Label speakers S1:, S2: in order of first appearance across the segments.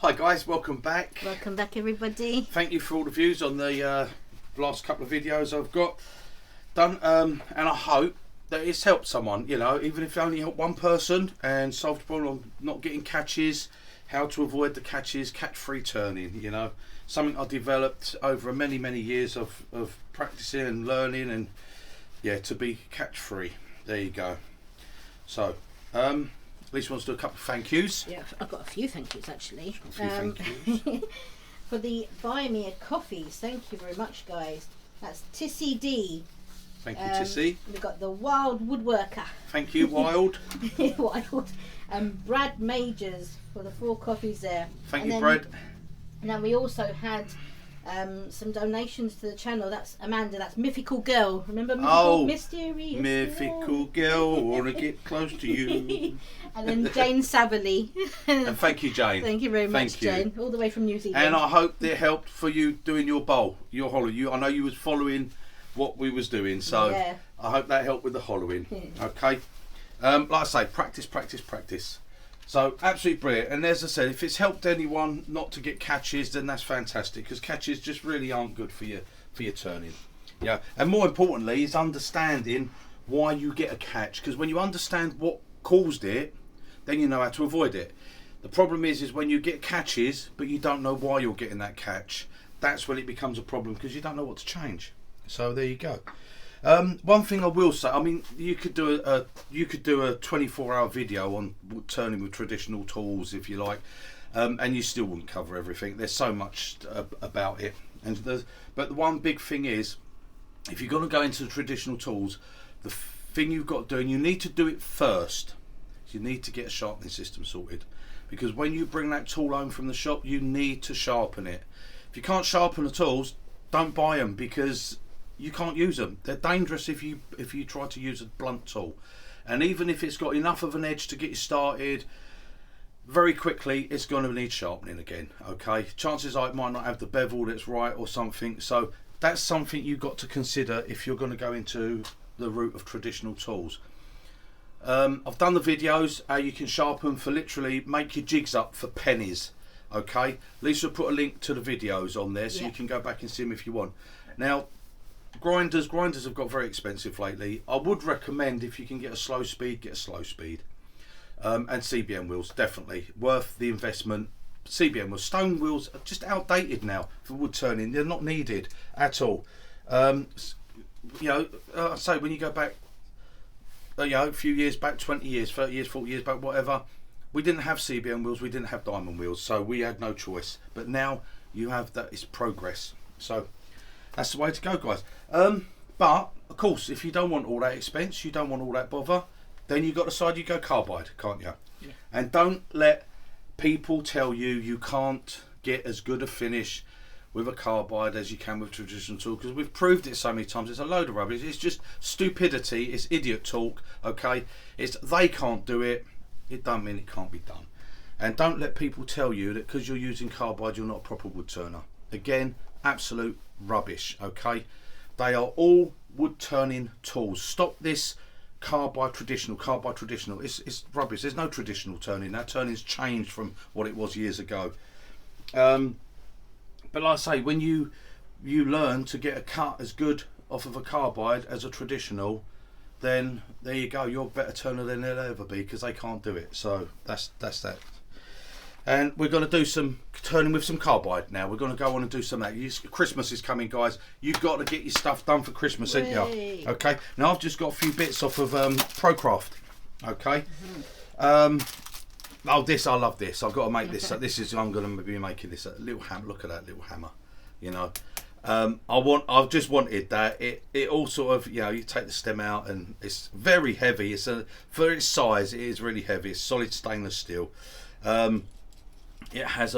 S1: Hi guys, welcome back.
S2: Welcome back everybody.
S1: Thank you for all the views on the last couple of videos I've got done, and I hope that it's helped someone, you know, even if it only helped one person and solved the problem of not getting catches, how to avoid the catches, catch-free turning, you know, something I developed over many years of practicing and learning, and yeah, to be catch-free. There you go. So Lisa wants to do a couple of thank yous.
S2: Yeah, I've got a few thank yous actually.
S1: A few thank yous.
S2: For the buy me a coffees, thank you very much guys. That's Tissy D.
S1: Thank you, Tissy.
S2: We've got the Wild Woodworker.
S1: Thank you, Wild.
S2: Wild. Brad Majors for the 4 coffees there.
S1: Thank you, Brad.
S2: And then we also had some donations to the channel. That's Amanda, that's Mythical Girl. Remember Mysterious
S1: Mythical Girl, wanna get close to you.
S2: And then Jane Saverly.
S1: And thank you, Jane.
S2: Thank you very much, Jane. All the way from New Zealand.
S1: And I hope that helped for you doing your bowl, your hollow. I know you was following what we was doing, so yeah. I hope that helped with the hollowing. Okay. Like I say, practice. So absolutely brilliant. And as I said, if it's helped anyone not to get catches, then that's fantastic, because catches just really aren't good for your turning. Yeah. And more importantly is understanding why you get a catch, because when you understand what caused it, then you know how to avoid it. The problem is when you get catches but you don't know why you're getting that catch, that's when it becomes a problem, because you don't know what to change. So there you go. One thing I will say, I mean, you could do a 24-hour video on turning with traditional tools if you like, and you still wouldn't cover everything. There's so much about it, but the one big thing is, if you're going to go into the traditional tools, the thing you've got to do, and you need to do it first, you need to get a sharpening system sorted, because when you bring that tool home from the shop, you need to sharpen it. If you can't sharpen the tools, don't buy them, because you can't use them. They're dangerous if you try to use a blunt tool, and even if it's got enough of an edge to get you started, very quickly it's going to need sharpening again. Okay, chances are it might not have the bevel that's right or something, so that's something you've got to consider if you're going to go into the route of traditional tools. I've done the videos how you can sharpen for literally make your jigs up for pennies. Okay, Lisa put a link to the videos on there, so you can go back and see them if you want. Now, grinders have got very expensive lately. I would recommend, if you can get a slow speed, get a slow speed. And CBM wheels, definitely worth the investment. CBM wheels, stone wheels are just outdated now for wood turning. They're not needed at all. You know, I say when you go back, you know, a few years back, 20 years, 30 years, 40 years back, whatever, we didn't have CBM wheels, we didn't have diamond wheels, so we had no choice. But now you have that. It's progress. So that's the way to go, guys. But of course, if you don't want all that expense, you don't want all that bother, then you've got to decide you go carbide, can't you? Yeah. And don't let people tell you you can't get as good a finish with a carbide as you can with traditional tool, because we've proved it so many times. It's a load of rubbish. It's just stupidity. It's idiot talk. Okay, it's they can't do it. It don't mean it can't be done. And don't let people tell you that because you're using carbide you're not a proper wood turner. Again, absolute rubbish. Okay, they are all wood turning tools. Stop this carbide traditional. It's rubbish. There's no traditional turning. That turning's changed from what it was years ago. But like I say, when you learn to get a cut as good off of a carbide as a traditional, then there you go. You're a better turner than they'll ever be, because they can't do it. So that's that. And we're going to do some turning with some carbide now. We're going to go on and do some of that. Christmas is coming, guys. You've got to get your stuff done for Christmas, ain't you? Okay. Now I've just got a few bits off of ProCraft. Okay. Oh, this, I love this. I've got to make this. I'm going to be making this a little hammer. Look at that little hammer. You know, I've just wanted that. It all sort of, you know, you take the stem out and it's very heavy. For its size, it is really heavy. It's solid stainless steel. It has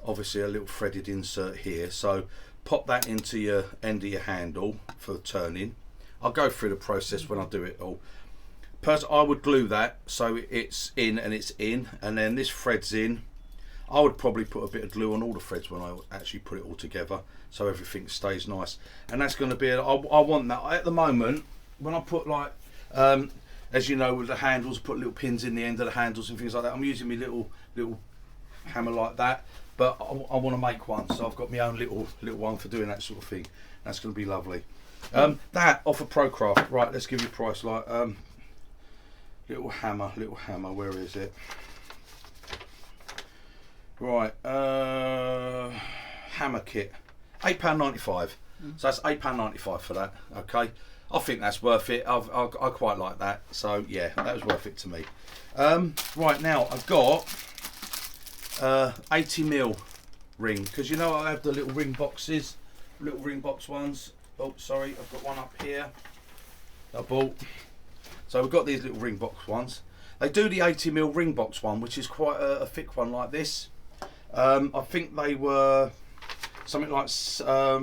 S1: obviously a little threaded insert here. So pop that into your end of your handle for turning. I'll go through the process when I do it all. I would glue that so it's in, and then this threads in. I would probably put a bit of glue on all the threads when I actually put it all together, so everything stays nice. And that's going to be I want that at the moment. When I put, like, as you know, with the handles, put little pins in the end of the handles and things like that. I'm using my little hammer like that, but I want to make one, so I've got my own little one for doing that sort of thing. That's going to be lovely. That off of ProCraft. Right, let's give you a price. Like little hammer. Where is it? Right, hammer kit, £8.95. So that's £8.95 for that. Okay, I think that's worth it. I quite like that. So yeah, that was worth it to me. Right now I've got 80mm ring, because you know I have the little ring boxes, little ring box ones. Oh, sorry, I've got one up here I bought. So we've got these little ring box ones. They do the 80mm ring box one, which is quite a thick one like this. I think they were something like I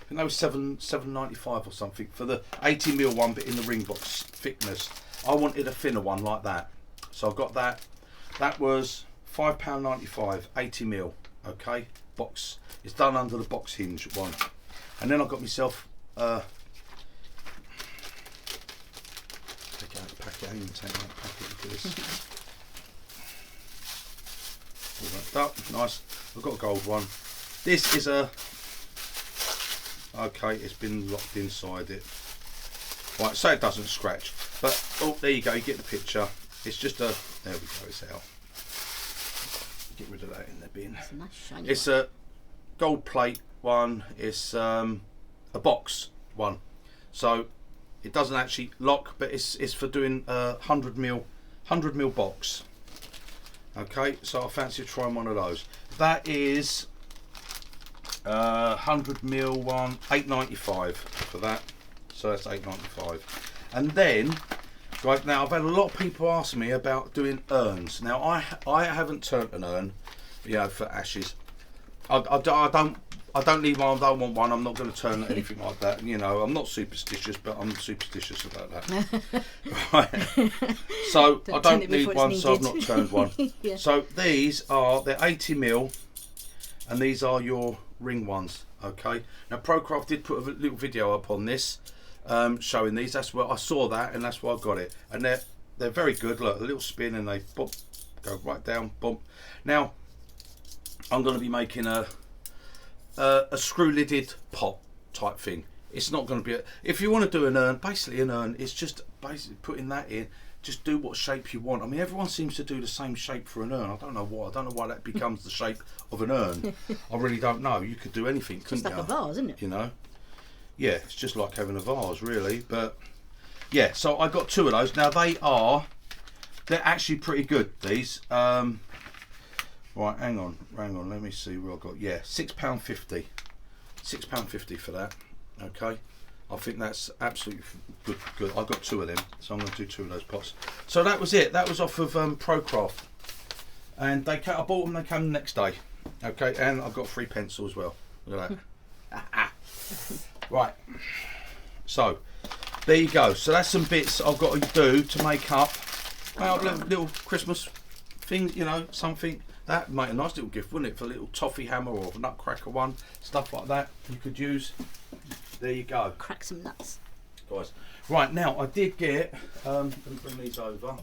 S1: think they were $7.95 or something for the 80mm one, but in the ring box thickness. I wanted a thinner one like that, so I got that. That was £5.95, 80mm. Okay, box. It's done under the box hinge one, and then I got myself. Take out the packet. I ain't even taking out the packet. Look at this. All wrapped up, nice. I've got a gold one. This is a. Okay, it's been locked inside it. Right, so it doesn't scratch. But oh, there you go. You get the picture. It's just a. There we go. It's out. Get rid of that in the bin.
S2: It's a nice shiny
S1: It's
S2: one.
S1: a gold plate one. It's a box one. So it doesn't actually lock, but it's for doing 100mm box. Okay, so I fancy trying one of those. That is 100mm one, £8.95 for that. So that's £8.95. And then, right now, I've had a lot of people ask me about doing urns. Now I haven't turned an urn, you know, for ashes. I don't need one. I don't want one. I'm not going to turn anything like that. You know, I'm not superstitious, but I'm superstitious about that. Right. So I don't need one, so I've not turned one.
S2: Yeah.
S1: So they're 80mm, and these are your ring ones. Okay. Now ProCraft did put a little video up on this, showing these. That's where I saw that, and that's why I got it. And they're very good. Look, a little spin, and they bump, go right down, bump. Now I'm going to be making a screw lidded pot type thing. It's not going to be if you want to do an urn, basically an urn, it's just basically putting that in. Just do what shape you want. I mean, everyone seems to do the same shape for an urn. I don't know why. I don't know why that becomes the shape of an urn. I really don't know. You could do anything, couldn't you?
S2: Just like a vase, isn't it?
S1: You know? Yeah, it's just like having a vase, really. But yeah, so I got two of those. Now they're actually pretty good. These. Right, hang on, let me see where I got. Yeah, £6.50. £6.50 for that. Okay, I think that's absolutely good. I got two of them, so I'm going to do two of those pots. So that was it. That was off of ProCraft, and I bought them. They came the next day. Okay, and I've got free pencil as well. Look at that. Right. So there you go. So that's some bits I've got to do to make up. Well, little Christmas thing, you know, something. That would make a nice little gift, wouldn't it? For a little toffee hammer or a nutcracker one, stuff like that you could use. There you go.
S2: Crack some nuts.
S1: Guys. Right, now I did get, let me bring these over.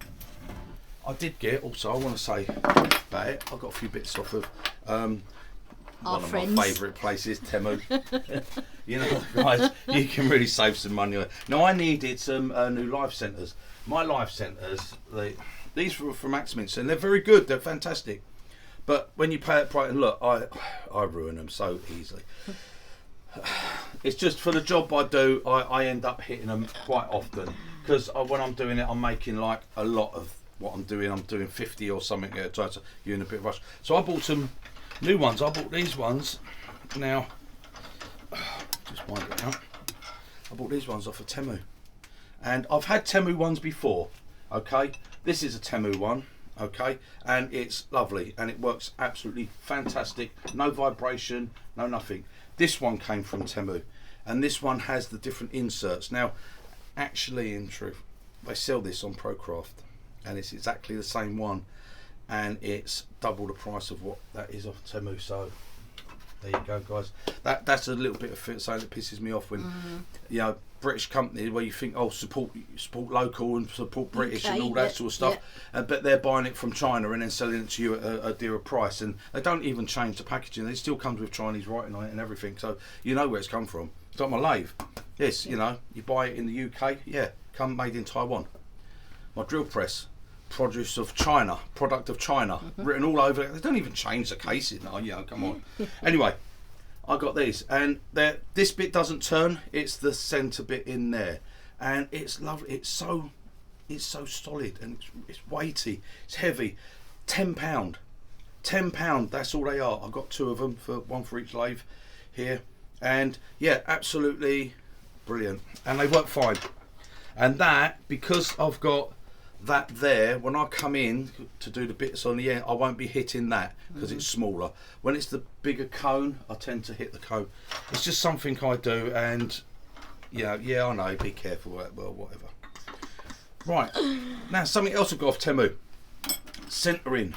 S1: I did get, also I want to say about it, I got a few bits off of one of my favourite places, Temu. You know, guys, you can really save some money. Now I needed some new live centres. My live centres, these were from Axminster, and they're very good, they're fantastic. But when you pay it right, and look, I ruin them so easily. It's just for the job I do, I end up hitting them quite often, because when I'm doing it, I'm making like a lot of what I'm doing 50 or something at a time, so you're in a bit of a rush. So I bought some new ones. I bought these ones. Now, just wind it out. I bought these ones off of Temu, and I've had Temu ones before. Okay, this is a Temu one. Okay, and it's lovely, and it works absolutely fantastic. No vibration, no nothing. This one came from Temu, and this one has the different inserts. Now, actually, in truth, they sell this on ProCraft, and it's exactly the same one, and it's double the price of what that is off Temu. So there you go, guys. That's a little bit of something that pisses me off when you know, British company where you think, oh, support local and support British and all that sort of stuff, but they're buying it from China and then selling it to you at a dearer price, and they don't even change the packaging. It still comes with Chinese writing on it and everything, so you know where it's come from. It's like my lathe. Yes, you know, you buy it in the UK, made in Taiwan. My drill press, product of China, written all over it. They don't even change the casing. Oh, yeah, come on. Anyway, I got these, and this bit doesn't turn. It's the centre bit in there, and it's lovely. It's so solid, and it's weighty. It's heavy. £10. £10. That's all they are. I've got 2 of them, one for each lathe here, and yeah, absolutely brilliant. And they work fine. And that, because I've got that there, when I come in to do the bits on the end, I won't be hitting that because it's smaller. When it's the bigger cone, I tend to hit the cone. It's just something I do, and yeah, I know, be careful, well, whatever. Right, now something else I've got off Temu. Centering.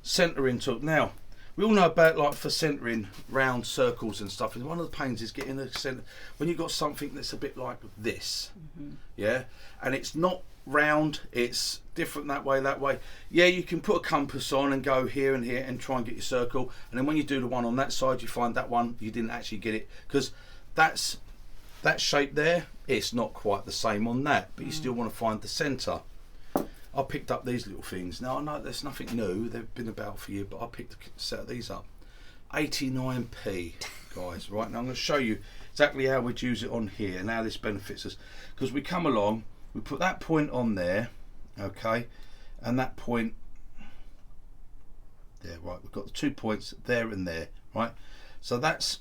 S1: Centering tool. Now, we all know about, like, for centering round circles and stuff, and one of the pains is getting the centre when you've got something that's a bit like this, and it's not round, it's different that way. Yeah, you can put a compass on and go here and here and try and get your circle, and then when you do the one on that side, you find that one you didn't actually get it, because that shape there, it's not quite the same on that, but you still want to find the centre. I picked up these little things. Now I know there's nothing new, they've been about for you, but I picked a set of these up. 89p, guys. Right, now I'm going to show you exactly how we'd use it on here and how this benefits us, because we come along, we put that point on there, okay, and that point there, right, we've got the 2 points there and there, right, so that's,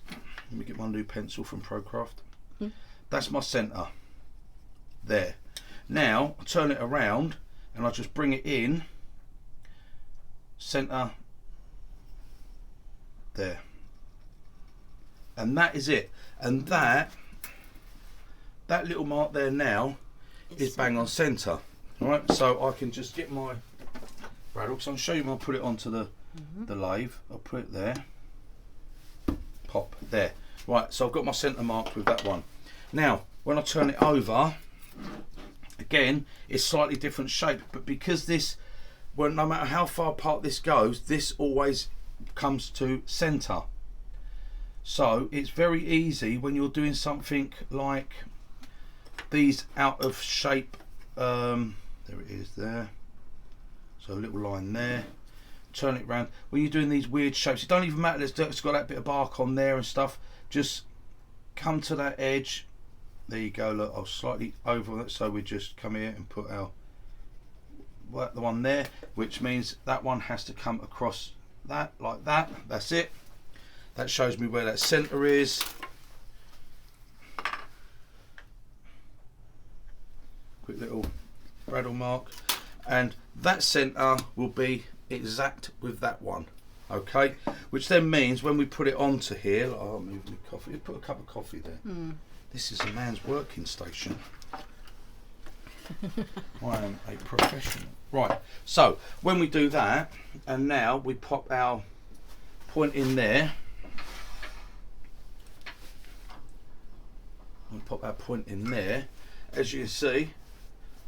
S1: let me get my new pencil from ProCraft, that's my centre there. Now I turn it around and I just bring it in, centre there, and that is it. And that little mark there now is bang on centre. Alright, so I can just get my rattle, so I'll show you when I put it onto the lathe. I'll put it there, pop there. Right, so I've got my centre marked with that one. Now when I turn it over, again it's slightly different shape, but because this, well, no matter how far apart this goes, this always comes to centre. So it's very easy when you're doing something like these out of shape, there it is there, so a little line there, turn it round. When you're doing these weird shapes, it don't even matter that it's got that bit of bark on there and stuff, just come to that edge, there you go, look, I'll slightly over it, so we just come here and put our, the one there, which means that one has to come across that, like that, that's it. That shows me where that centre is. Quick little rattle mark, and that centre will be exact with that one, okay, which then means when we put it onto here, I'll move my coffee, put a cup of coffee there. This is a man's working station. I am a professional. Right, so when we do that, and now we pop our point in there, and pop our point in there, as you can see,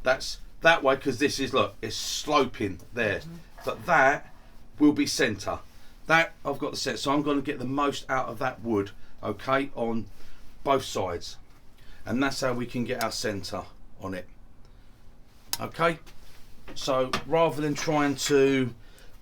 S1: that's that way, because this is, look, it's sloping there, but that will be centre. That I've got the set, so I'm going to get the most out of that wood, okay, on both sides, and that's how we can get our centre on it. Okay, so rather than trying to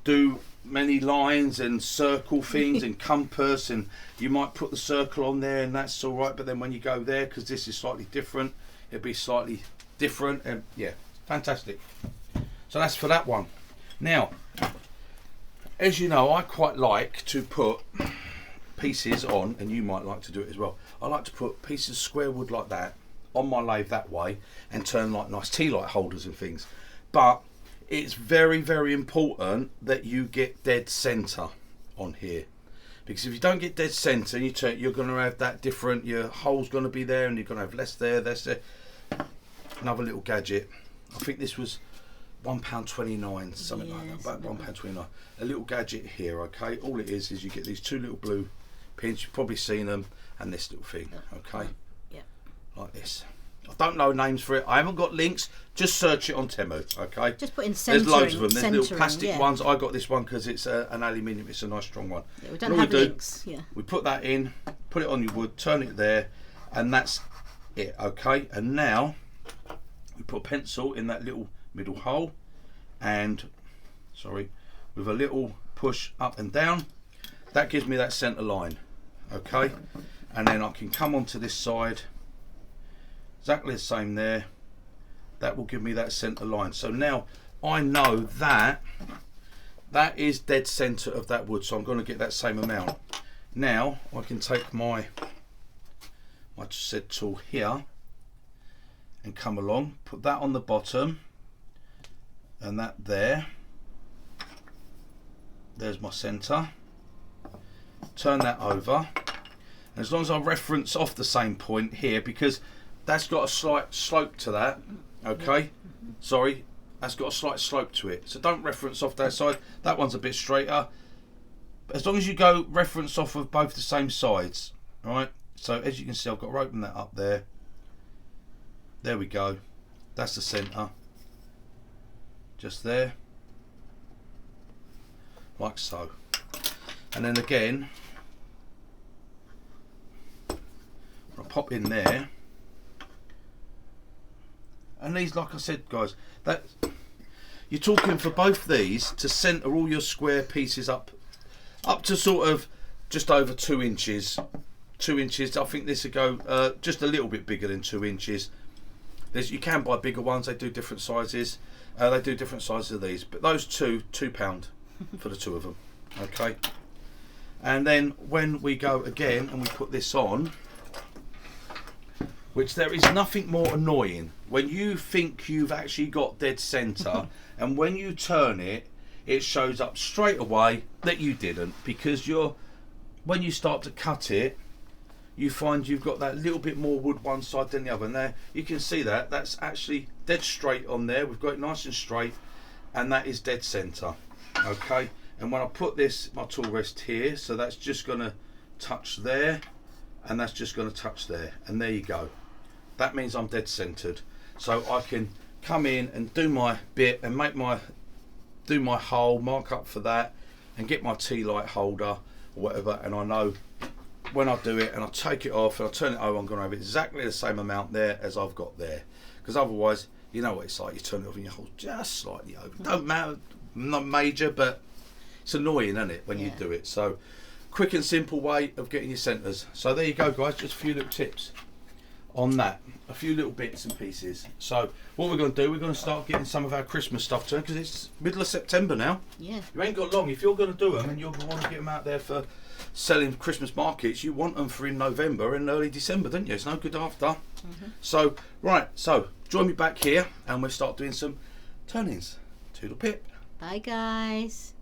S1: do many lines and circle things and compass, and you might put the circle on there and that's all right, but then when you go there, because this is slightly different, it'll be slightly different, and yeah, fantastic. So that's for that one. Now, as you know, I quite like to put pieces on, and you might like to do it as well, I like to put pieces of square wood like that on my lathe that way and turn like nice tea light holders and things, but it's very, very important that you get dead centre on here, because if you don't get dead centre and you turn, you're going to have that different, your hole's going to be there and you're going to have less there, that's there. Another little gadget, I think this was £1.29, something like that, about £1.29, a little gadget here, okay, all it is you get these 2 little blue pins, you've probably seen them, and this little thing, okay. like this. I don't know names for it. I haven't got links. Just search it on Temu, okay?
S2: Just put in centering.
S1: There's loads of them. There's little plastic ones. I got this one because it's an aluminium. It's a nice strong one.
S2: Yeah, we don't have links. Yeah.
S1: We put that in, put it on your wood, turn it there, and that's it, okay? And now we put a pencil in that little middle hole, and with a little push up and down, that gives me that centre line, okay? And then I can come onto this side, exactly the same there. That will give me that centre line. So now I know that that is dead centre of that wood, so I'm going to get that same amount. Now I can take my said tool here and come along, put that on the bottom, and that there. There's my centre. Turn that over. And as long as I reference off the same point here, because that's got a slight slope to that, okay? Sorry, that's got a slight slope to it. So don't reference off that side. That one's a bit straighter. But as long as you go reference off of both the same sides, right? So as you can see, I've got to open that up there. There we go. That's the centre. Just there. Like so. And then again, I'll pop in there. And these, like I said, guys, that you're talking for both these to centre all your square pieces up to sort of just over 2 inches. 2 inches. I think this would go just a little bit bigger than 2 inches. You can buy bigger ones. They do different sizes. They do different sizes of these, but those £2 for the two of them. Okay. And then when we go again and we put this on, which there is nothing more annoying when you think you've actually got dead centre and when you turn it, it shows up straight away that you didn't, because when you start to cut it, you find you've got that little bit more wood one side than the other. And there you can see that's actually dead straight on there. We've got it nice and straight, and that is dead centre. Okay, and when I put my tool rest here, so that's just going to touch there, and that's just going to touch there, and there you go. That means I'm dead centered, so I can come in and do my bit and do my hole, mark up for that, and get my tea light holder or whatever, and I know when I do it and I take it off and I turn it over, I'm going to have exactly the same amount there as I've got there, because otherwise, you know what it's like, you turn it off and you hold just slightly over. Don't matter, not major, but it's annoying, isn't it, when you do it. So quick and simple way of getting your centres. So there you go, guys, just a few little tips on that, a few little bits and pieces. So what we're going to do, we're going to start getting some of our Christmas stuff turned, because it's middle of September now. Yeah, you ain't got long. If you're going to do them and you're going to want to get them out there for selling Christmas markets, you want them for in November and early December, don't you? It's no good after. So right, so join me back here and we'll start doing some turnings. Toodle pip.
S2: Bye guys.